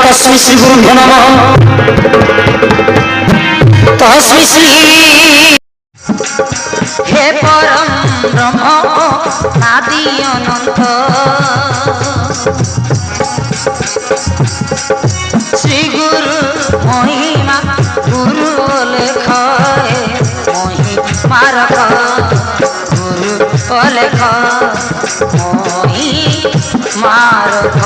तस्मै श्री गुरुभ्यो नमः। तस्मै श्री हे परम ब्रह्म आदि अनंत श्री गुरु महिमा गुरु लेख महिमा रख गुरु लेख महिमा रख।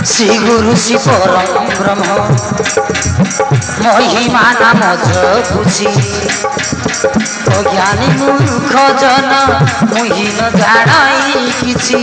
श्री गुरु श्री परम ब्रह्म महिमा नाम बुझी अज्ञानी मूर्ख जन मुहीन जानाई किछि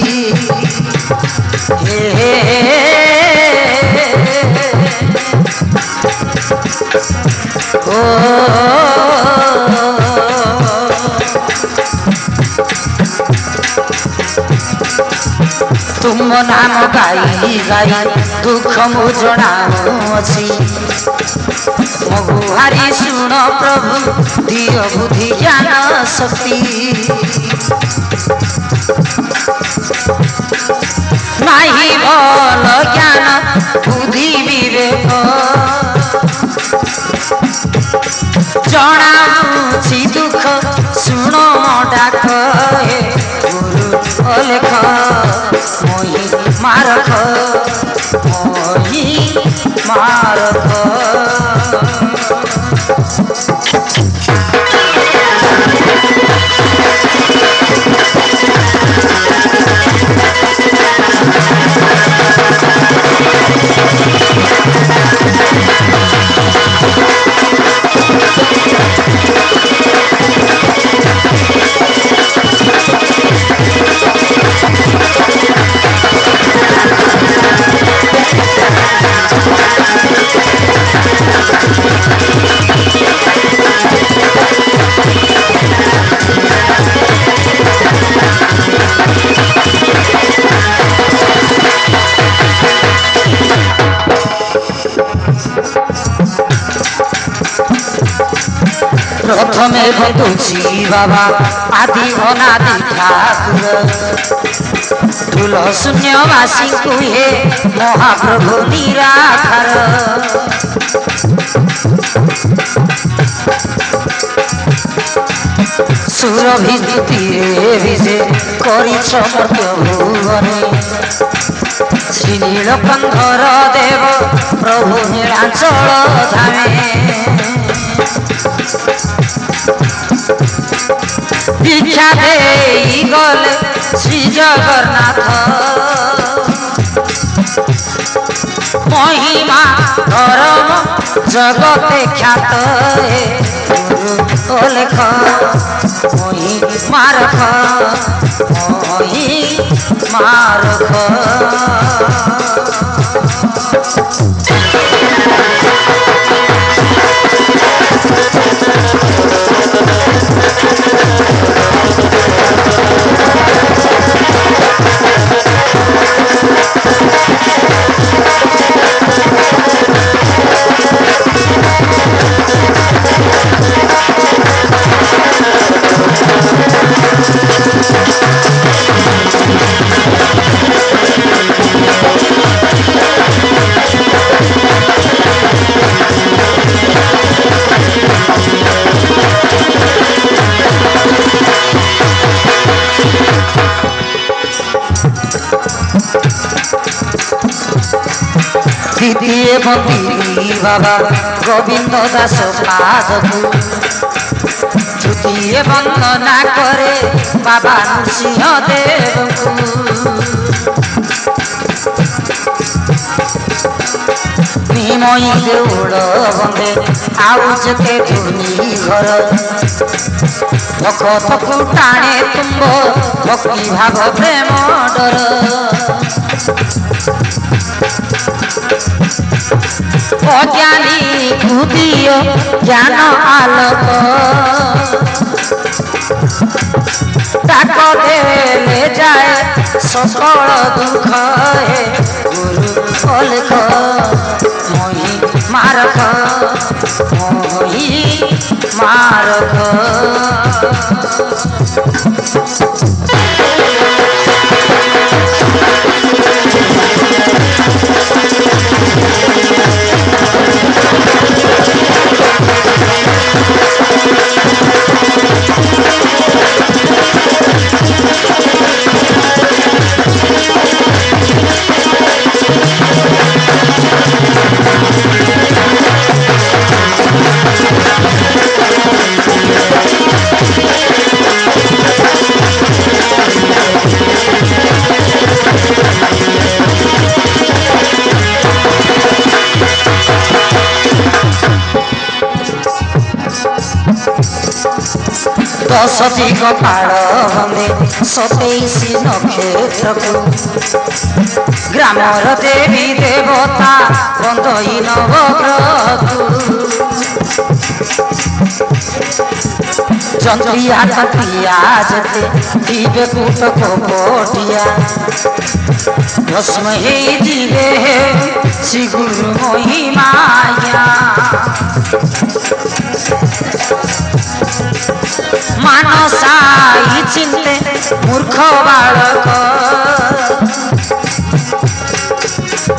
तुम नाम गाई गाई दुख मु जनाऊँची गुहारी शुण प्रभु दिय बुद्धि ज्ञान शक्ति नाही भल ज्ञान बुद्धि विवेक जनाऊँची दुख शुण डाक गुरु लेख मारख मारख। प्रथमे तुलसी बाबा आदि अनादि ठाकुर तुल शून्यवासी को हे महाप्रभु निराकार सुरभि स्तुतिरे विजे करिछ मर्त्य भुवने श्री नीलकंठर देव प्रभु नीलाचल धामे दीक्षा दे गले श्री जगन्नाथ महिमा धर्म जगते ख्यात गुरु लेख महिमा रख महिमा रख। द्वितीय मंदिरी बाबा गोविंद दास पादकू तृतीय वंदना करे बाबा नृसिंह देवकू निमई देउल बंदे आउ जेते धुनी घर भक्तकू टाणे तुम्ब भक्ति भाव प्रेम डर अज्ञानी बुद्धियो ज्ञान आलोक डाक देले जाए सकल दुख हे गुरु अलख मोहि मारक मोहि मारक दशटी कपाल बंदे 27 नक्षत्रकू ग्रामर देवी देवता बंदई नवग्रहकू जंत्रिया तंत्रिया जेते दिवे कूट कोटिया भस्म हे दिवे श्री गुरु महिमाया मानसाई चिंते मूर्ख बालक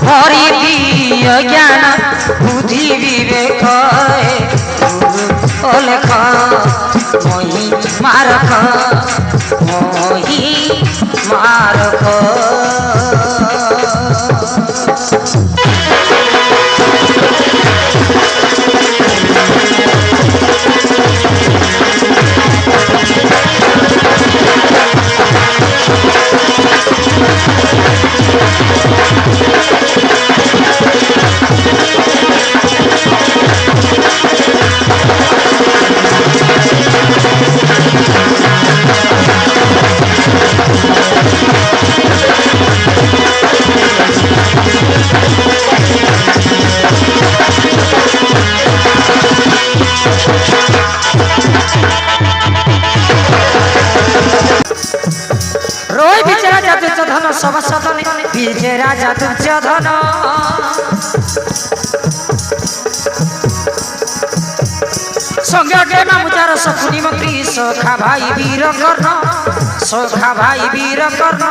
हरि ज्ञान बुद्धि विवेक अलेख मोहि मारक मोहि मारक सब सदन विजय राजा दुर्योधन संज्ञा नामुचार सकुनी मंत्री सखा भाई वीर कर्ण सखा भाई वीर कर्ण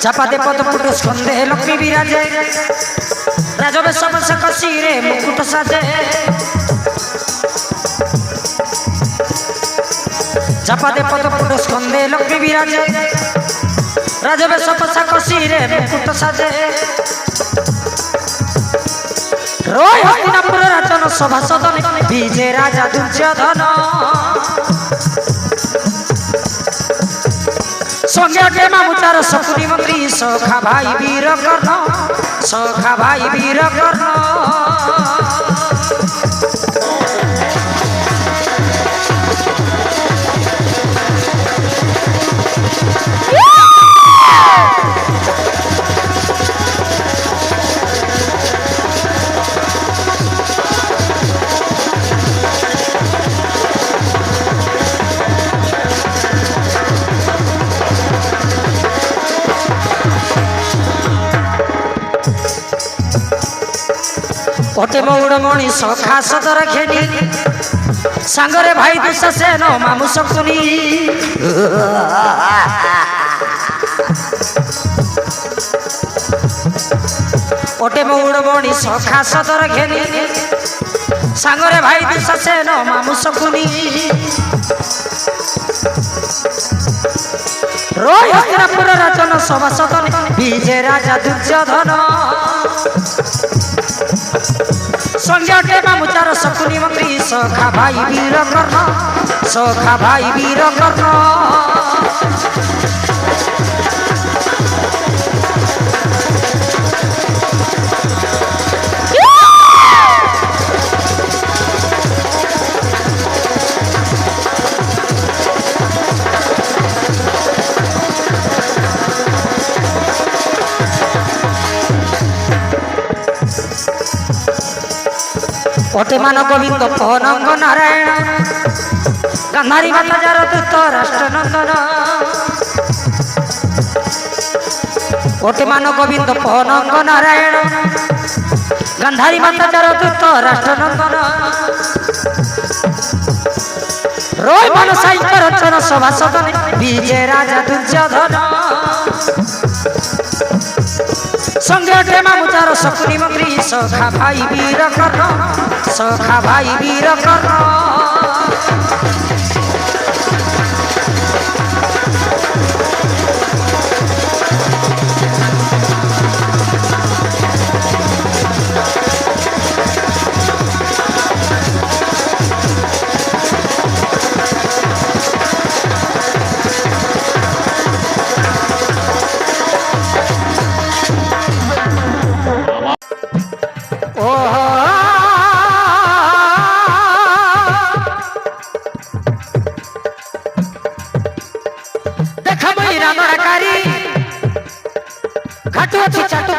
चापादे पद पुट स्कंदे लक्ष्मी विराजे राजवे सबसे कसीरे मुकुट साजे चापादे पद पुट स्कंदे लक्ष्मी विराजे राजवे सबसे कसीरे मुकुट साजे रोय हस्तिनापुर राजन सभा सदन विजय राजा दुर्योधन संज्ञा के मामुचार सकुनी मंत्री सखा भाई वीर कर्ण सखा भाई वीर कर्ण ओटे मौड़ मणि सखा सदर घेनी सांगरे भाई दुशासन मामू शकुनी ओटे मौड़ मणि सखा सदर घेनी सांगरे भाई दुशासन मामू शकुनी रोय हस्तिनापुर राजन सभासद विजय राजा दुर्योधन संज्ञाटे मामुचार शकुनी मंत्री सखा भाई वीर कर्ण सखा भाई वीर कर्ण ओटे मान गोविंद पनंग नारायण गांधारी माता जार दूत राष्ट्र नंदन ओटे मान गोविंद पनंग नारायण गांधारी माता जार दूत राष्ट्र नंदन रोय मन साई रचन सभासद विजय राजा दुर्योधन संज्ञाटे मामुचार शकुनी मंत्री सखा भाई वीर कर्ण सखा भाई वीर कर्ण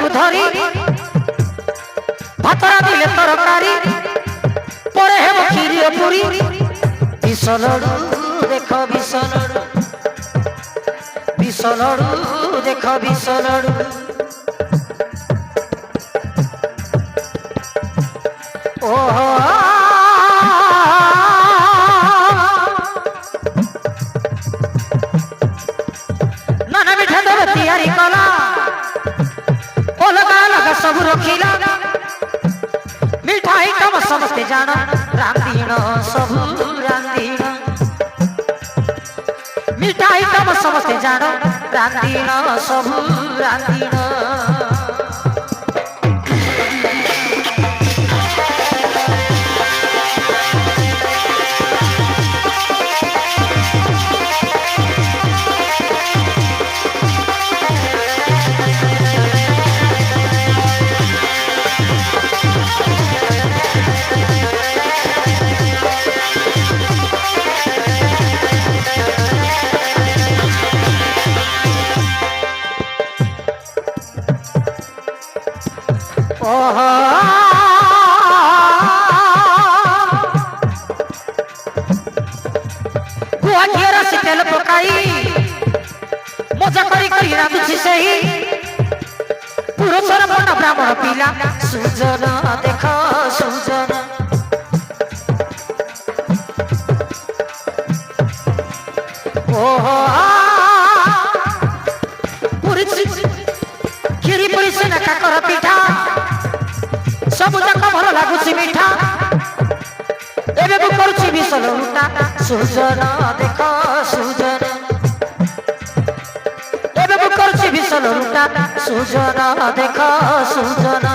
धरी भातरा दिले तरकारी परे हेब खीरी पूरी बिसलड़ू देख बिसलड़ू बिसलड़ू देख बिसलड़ू ओहो नाना मिठा देव तैयारी कला सब रखिला मिठाई कम समझते जाना रांधीन सब रांधीन मिठाई कम समझते जाना रांधीन सब रांधीन तेल पकाई मजा करी करी रांधुछि सही पुरुषर मन ब्राह्मण पिला सुजन देख सुजन ओहो खीरी पुरी से ना काकर पिठा सब जाक भल लागुछि मिठा एबे को करूछि बिसल उल्टा सुजन देख सुजन एबे को करूछि बिसल उल्टा सुजन देख सुजन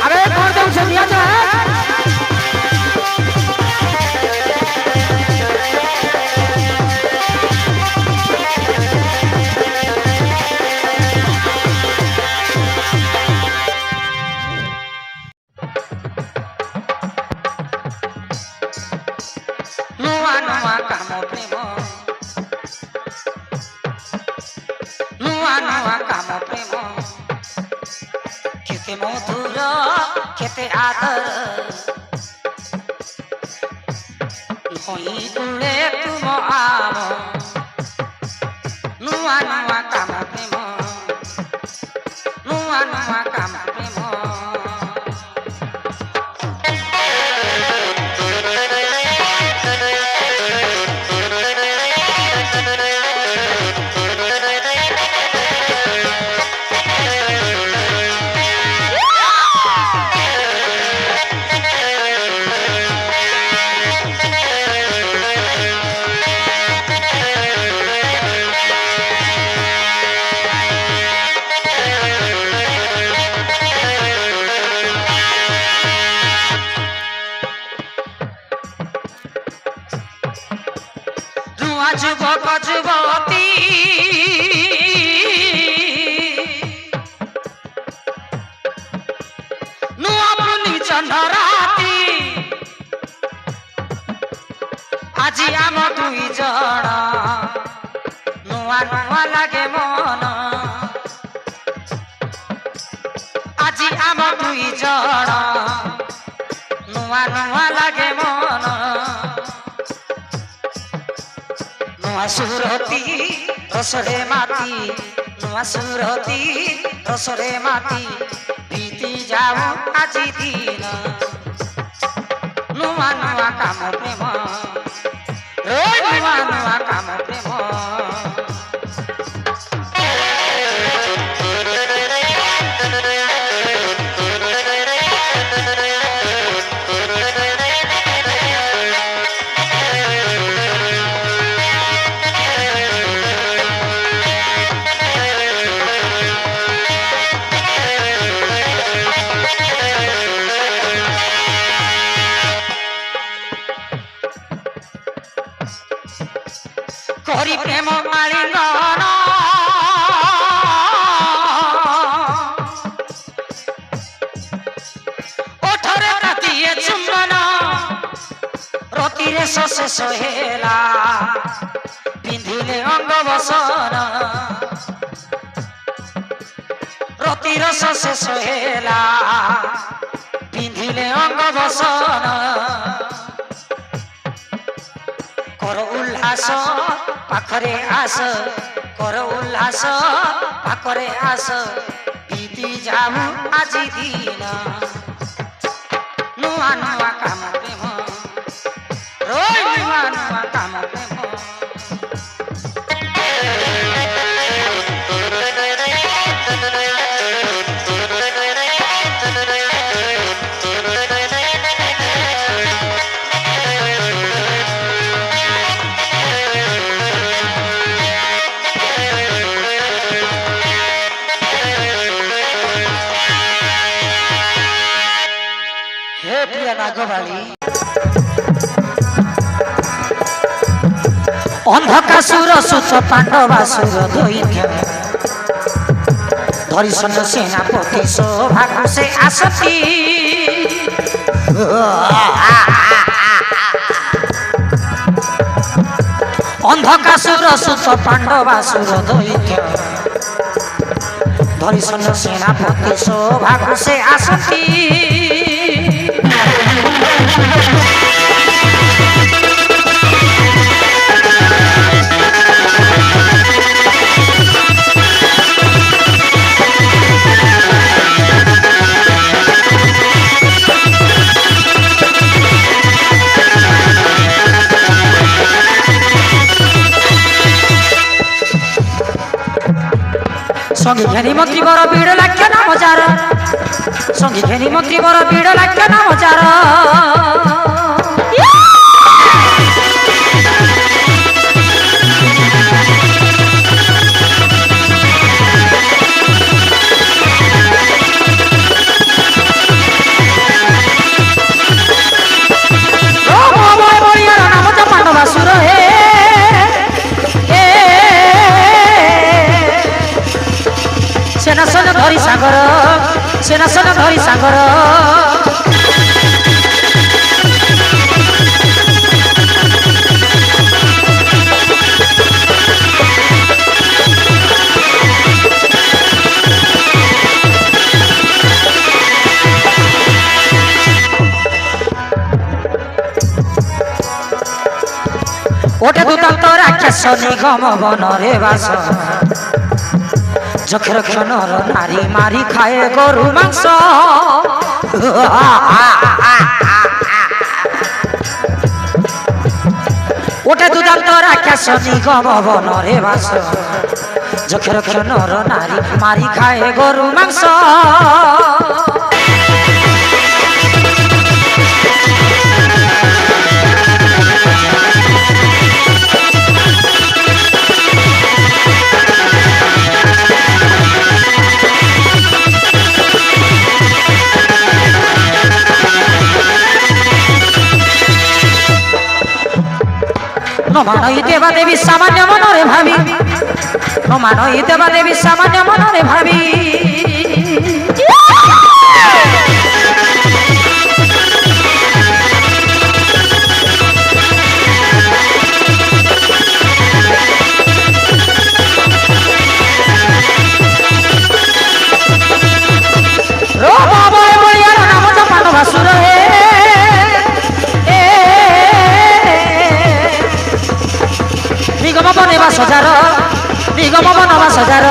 अबे कौन दे उसे दिया जाए नुआ नुआ काम प्रेम केते मधुर केते आदर नई कुले तुम आम नुआ नुआ काम प्रेम नुआ नुआ काम प्रेम যুবক যুবতী নুয়া পুনি চন্দ্রাতি আজি আম দুই জন নুয়া নুয়া লাগে মন আজি আম দুই জন নুয়া নুয়া লাগে মন नुआ सुरती रसरे माती नुआ सुरती रसरे माती बीती जाऊ आजी दिन नुआ नुआ काम प्रेम नुआ नुआ काम प्रेम করি প্রেম মালিঙ্গন ওঠরে রাতিয়ে চুম্বন রতিরে শশে সহেলা পিন্ধিলে অঙ্গ বসন রতির শশে সহেলা পিন্ধিলে অঙ্গ বসন कर उल्लास पाखरे आस कर उल्लास पाखरे आस बीती जाऊ आजी दिन नुआ नुआ काम प्रेम नुआ नुआ काम प्रेम अंधकासुर सुत पांडवासुर दैत्य धरिसन सेनापति सौभाग्य से आसती अंधकासुर सुत पांडवासुर दैत्य धरिसन सेनापति सौभाग्य से आसती संगी घेनी मंत्री बर बीड़ लाख्य नाम जार संगी घेनी मंत्री बर बीड़ लाख्य नाम जार पांडवासुर सेनासन धरी सागर सेनासन धरी सागर ଆକାଶ ନିଗମ ବନରେ ବାସ ଯକ୍ଷର କ୍ଷଣର ନାରୀ ମାରି ଖାଏ ଗରୁ ମାଂସ ওঠে দুদান্তর আকাশ নিগম বনরে বাস যক্ষর ক্ষণর নারী মারি খায় গরু মাংস নমানই দেবা দেবী সামান্য মনরে ভাবি নমানই দেবা দেবী সামান্য মনরে ভাবি রো বাবা বলিয়ার নাম জপানো ভাসুর হে নিগম বনবাস যার নিগম বনবাস যার